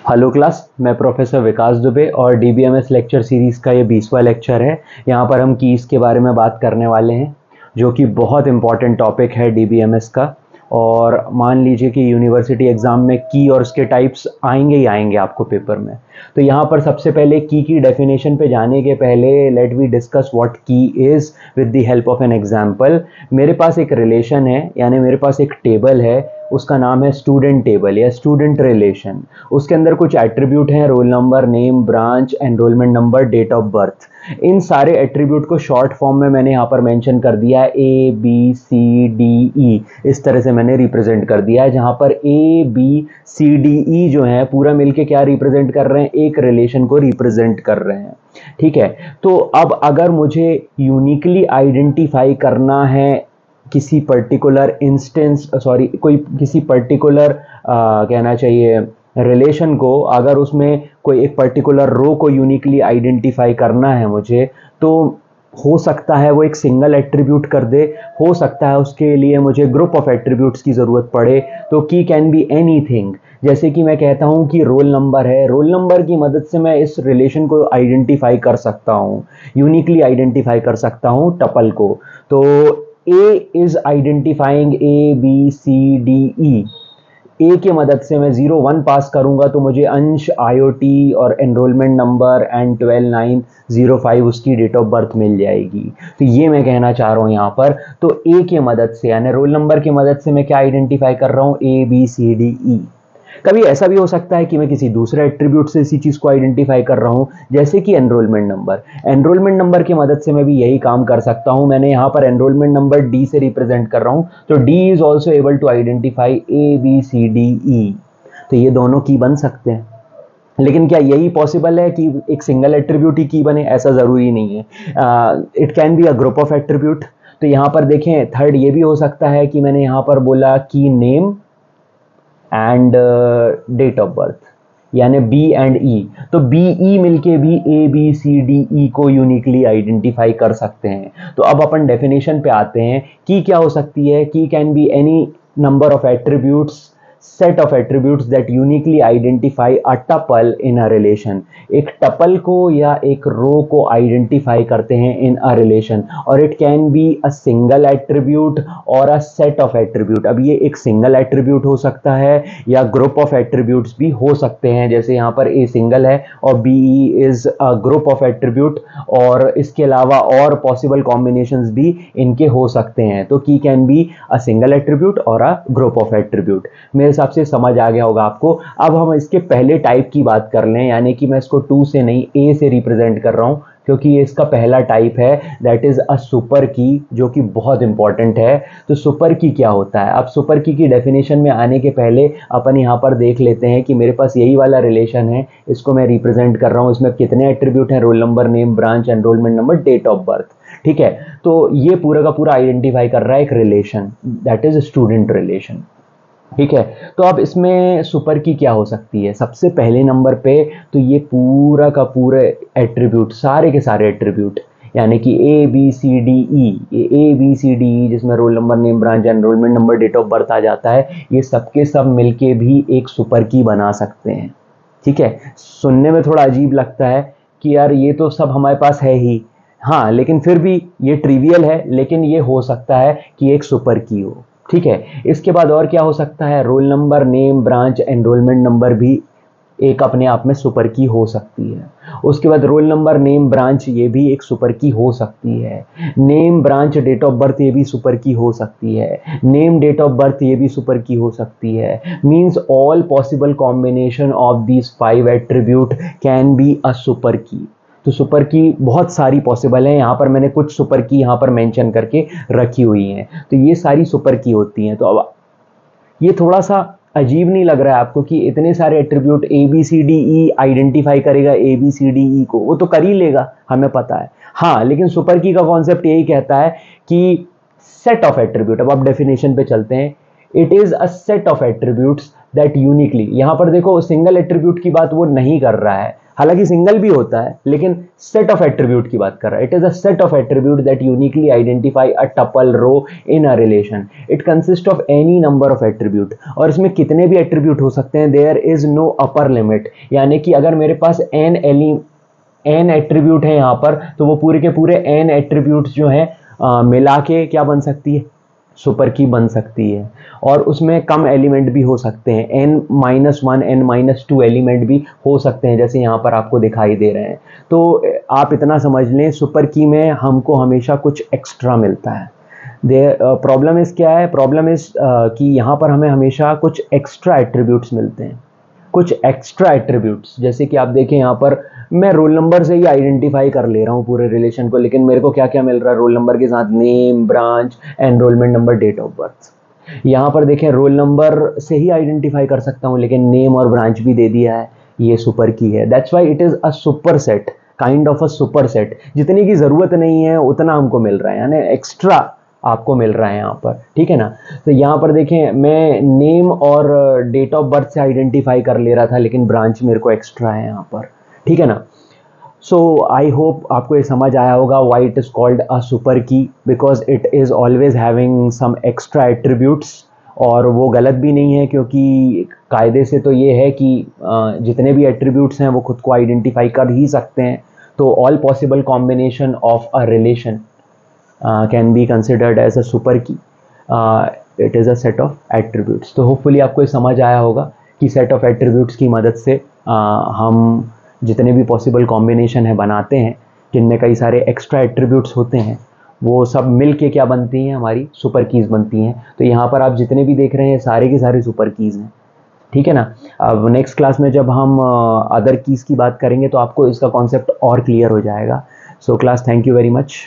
Hello class, मैं professor विकास दुबे और DBMS lecture series का ये 20वां लेक्चर है। यहाँ पर हम कीज़ के बारे में बात करने वाले हैं, जो कि बहुत इम्पॉर्टेंट टॉपिक है डीबीएमएस का। और मान लीजिए कि यूनिवर्सिटी एग्ज़ाम में की और उसके टाइप्स आएंगे ही आएंगे आपको पेपर में। तो यहाँ पर सबसे पहले की डेफिनेशन पे जाने के पहले लेट वी डिस्कस व्हाट की is with the help of an example. मेरे पास एक रिलेशन है, यानी मेरे पास एक टेबल है, उसका नाम है स्टूडेंट टेबल या स्टूडेंट रिलेशन। उसके अंदर कुछ एट्रीब्यूट हैं, roll number, name, branch, enrolment number, date of birth. इन सारे एट्रीब्यूट को शॉर्ट फॉर्म में मैंने यहाँ पर मेंशन कर दिया है, ए बी सी डी ई, इस तरह से मैंने रिप्रेजेंट कर दिया है, जहाँ पर ए बी सी डी ई जो है पूरा मिलके क्या रिप्रेजेंट कर रहे हैं, एक रिलेशन को रिप्रेजेंट कर रहे हैं। ठीक है, तो अब अगर मुझे यूनिकली आइडेंटिफाई करना है किसी पर्टिकुलर इंस्टेंस, सॉरी कोई किसी पर्टिकुलर कहना चाहिए रिलेशन को, अगर उसमें कोई एक पर्टिकुलर रो को यूनिकली आइडेंटिफाई करना है मुझे, तो हो सकता है वो एक सिंगल एट्रीब्यूट कर दे, हो सकता है उसके लिए मुझे ग्रुप ऑफ एट्रीब्यूट्स की ज़रूरत पड़े। तो की कैन बी एनीथिंग। जैसे कि मैं कहता हूँ कि रोल नंबर है, रोल नंबर की मदद से मैं इस रिलेशन को आइडेंटिफाई कर सकता हूँ, यूनिकली आइडेंटिफाई कर सकता हूँ टपल को। तो A is identifying A B C D E. A के मदद से मैं 01 पास करूंगा तो मुझे अंश, आईओटी और एनरोलमेंट नंबर एंड 12905 उसकी डेट ऑफ बर्थ मिल जाएगी। तो ये मैं कहना चाह रहा हूँ यहाँ पर। तो ए के मदद से यानी रोल नंबर की मदद से मैं क्या आइडेंटिफाई कर रहा हूँ, ए बी सी डी ई। कभी ऐसा भी हो सकता है कि मैं किसी दूसरे एट्रीब्यूट से इसी चीज़ को आइडेंटिफाई कर रहा हूँ, जैसे कि एनरोलमेंट नंबर। एनरोलमेंट नंबर की मदद से मैं भी यही काम कर सकता हूँ। मैंने यहाँ पर एनरोलमेंट नंबर डी से रिप्रेजेंट कर रहा हूँ, तो D is also able to identify A B C D E. तो ये दोनों की बन सकते हैं। लेकिन क्या यही पॉसिबल है कि एक सिंगल एट्रीब्यूट ही की बने? ऐसा ज़रूरी नहीं है। It can be a group of attribute. तो यहाँ पर देखें, थर्ड ये भी हो सकता है कि मैंने यहाँ पर बोला कि name and date of birth, यानी बी एंड ई। तो बी ई मिलके भी ए बी सी डी ई को यूनिकली आइडेंटिफाई कर सकते हैं। तो अब अपन डेफिनेशन पे आते हैं कि क्या हो सकती है। की can be any number of attributes, set of attributes that uniquely identify a tuple in a relation। एक टपल को या एक रो को आइडेंटिफाई करते हैं इन अ रिलेशन, और it can be a single attribute और अ सेट ऑफ एट्रीब्यूट। अब ये एक सिंगल एट्रीब्यूट हो सकता है या ग्रुप ऑफ एट्रीब्यूट्स भी हो सकते हैं, जैसे यहाँ पर ए सिंगल है और B is a group of attribute, और इसके अलावा और पॉसिबल कॉम्बिनेशंस भी इनके हो सकते हैं। तो की can be a single attribute और अ ग्रुप ऑफ एट्रीब्यूट। मेरे हिसाब से समझ आ गया होगा आपको। अब हम इसके पहले टाइप की बात कर लें, यानी कि मैं इसको 2 से नहीं ए से रिप्रेजेंट कर रहा हूं, क्योंकि ये इसका पहला टाइप है, दैट इज अ सुपर की, जो कि बहुत इंपॉर्टेंट है। तो सुपर की क्या होता है? अब सुपर की डेफिनेशन में आने के पहले अपन यहाँ पर देख लेते हैं कि मेरे पास यही वाला रिलेशन है, इसको मैं रिप्रेजेंट कर रहा हूँ। इसमें कितने एट्रीब्यूट हैं? Roll number, name, branch, enrolment number, date of birth. ठीक है, तो ये पूरा का पूरा आइडेंटिफाई कर रहा है एक relation, that is student relation. ठीक है, तो अब इसमें सुपर की क्या हो सकती है? सबसे पहले नंबर पे तो ये पूरा का पूरा एट्रीब्यूट, सारे के सारे एट्रीब्यूट, यानी कि ए बी सी डी ई, ये ए बी सी डी ई जिसमें roll number, name, branch, enrolment number, date of birth आ जाता है, ये सबके सब मिलके भी एक सुपर की बना सकते हैं। ठीक है, सुनने में थोड़ा अजीब लगता है कि यार ये तो सब हमारे पास है ही, हाँ, लेकिन फिर भी ये ट्रिवियल है, लेकिन ये हो सकता है कि एक सुपर की हो। ठीक है, इसके बाद और क्या हो सकता है? Role number, name, branch, enrolment number भी एक अपने आप में सुपर की हो सकती है। उसके बाद रोल नंबर, नेम, ब्रांच, ये भी एक सुपर की हो सकती है। Name, branch, date of birth, ये भी सुपर की हो सकती है। नेम, डेट ऑफ बर्थ, ये भी सुपर की हो सकती है। Means all possible combination of these 5 attribute can be a super की। तो सुपर की बहुत सारी पॉसिबल है, यहाँ पर मैंने कुछ सुपर की यहाँ पर मेंशन करके रखी हुई हैं। तो ये सारी सुपर की होती हैं। तो अब ये थोड़ा सा अजीब नहीं लग रहा है आपको कि इतने सारे attribute A B C D E identify करेगा ए बी सी डी ई को? वो तो कर ही लेगा, हमें पता है। हाँ, लेकिन सुपर की का कॉन्सेप्ट यही कहता है कि सेट ऑफ एट्रीब्यूट। अब आप डेफिनेशन पे चलते हैं। It is a set of attributes that uniquely, यहाँ पर देखो सिंगल एट्रीब्यूट की बात वो नहीं कर रहा है, हालांकि सिंगल भी होता है, लेकिन सेट ऑफ एट्रीब्यूट की बात कर रहा है। It is a set of attribute that uniquely identify a tuple row in a relation. It consist of any number of attribute, और इसमें कितने भी एट्रीब्यूट हो सकते हैं। There is no upper limit, यानी कि अगर मेरे पास एन एट्रीब्यूट है यहाँ पर, तो वो पूरे के पूरे एन एट्रीब्यूट्स जो हैं मिला के क्या बन सकती है, सुपर की बन सकती है। और उसमें कम एलिमेंट भी हो सकते हैं, n-1 n-2 एलिमेंट भी हो सकते हैं, जैसे यहाँ पर आपको दिखाई दे रहे हैं। तो आप इतना समझ लें, सुपर की में हमको हमेशा कुछ एक्स्ट्रा मिलता है। प्रॉब्लम इस क्या है, प्रॉब्लम इस कि यहाँ पर हमें हमेशा कुछ एक्स्ट्रा एट्रीब्यूट्स मिलते हैं, कुछ एक्स्ट्रा एट्रीब्यूट्स। जैसे कि आप देखें यहाँ पर मैं रोल नंबर से ही आइडेंटिफाई कर ले रहा हूँ पूरे रिलेशन को, लेकिन मेरे को क्या क्या मिल रहा है, रोल नंबर के साथ name, branch, enrolment number, date of birth. यहाँ पर देखें रोल नंबर से ही आइडेंटिफाई कर सकता हूँ, लेकिन नेम और ब्रांच भी दे दिया है। ये सुपर की है, that's why it is a super set, kind of a super set. जितने की ज़रूरत नहीं है उतना हमको मिल रहा है, यानी एक्स्ट्रा आपको मिल रहा है यहाँ पर, ठीक है ना। तो यहाँ पर देखें मैं नेम और डेट ऑफ बर्थ से आइडेंटिफाई कर ले रहा था, लेकिन ब्रांच मेरे को एक्स्ट्रा है यहाँ पर, ठीक है ना। सो आई होप आपको ये समझ आया होगा why it is called a super key, because it is always having some extra attributes. और वो गलत भी नहीं है, क्योंकि कायदे से तो ये है कि जितने भी एट्रीब्यूट्स हैं वो खुद को आइडेंटिफाई कर ही सकते हैं। तो all possible combination of a relation can be considered as a super key. It is a set of attributes. तो होपफुली आपको ये समझ आया होगा कि सेट ऑफ एट्रीब्यूट्स की मदद से हम जितने भी पॉसिबल कॉम्बिनेशन है बनाते हैं, जिनमें कई सारे एक्स्ट्रा एट्रीब्यूट्स होते हैं, वो सब मिल के क्या बनती हैं, हमारी सुपर कीज़ बनती हैं। तो यहाँ पर आप जितने भी देख रहे हैं सारे के सारे सुपर कीज़ हैं, ठीक है ना। अब नेक्स्ट क्लास में जब हम अदर कीज़ की बात करेंगे तो आपको इसका कॉन्सेप्ट और क्लियर हो जाएगा। So class, thank you very much.